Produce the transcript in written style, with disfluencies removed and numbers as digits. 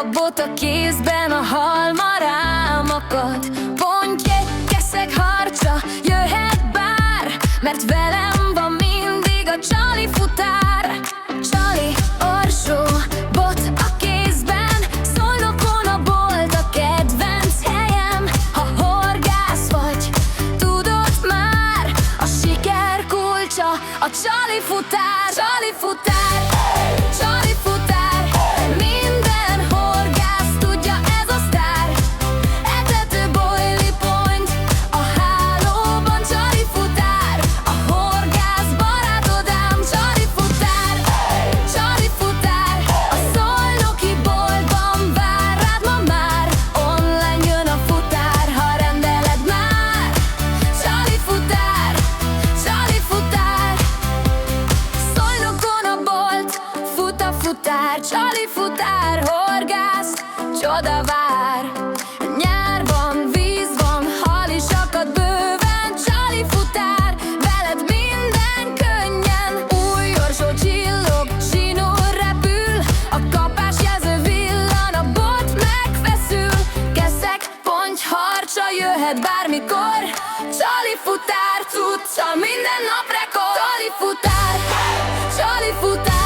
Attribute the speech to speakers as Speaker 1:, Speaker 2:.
Speaker 1: a bot a kézben, a halma rám akad. Pontj egy keszeg harcsa, jöhet bár, mert velem van mindig a csali futár. Csali, orsó, bot a kézben, Szolnokon a bolt a kedvenc helyem. Ha horgász vagy, tudod már, a siker kulcsa a csali futár. Csali futár, csali futár, minden horgász tudja, ez a sztár. Etető boilie point a hálóban, csali futár, a horgász barátodám. Csali futár, csali futár, a szolnoki boltban vár rád ma már. Online jön a futár, ha rendeled már. Csali futár, csali futár, Szolnokon a bolt, fut a futár. Csali futár, horgász, csoda vár. Nyár van, víz van, hal is akad bőven. Csali futár, veled minden könnyen. Új orsó csillog, zsinór repül, a kapásjelző villan, a bot megfeszül. Keszeg, ponty, harcsa, jöhet bármikor. Csali futár, cucca, minden nap rekord. Csali futár, csali futár.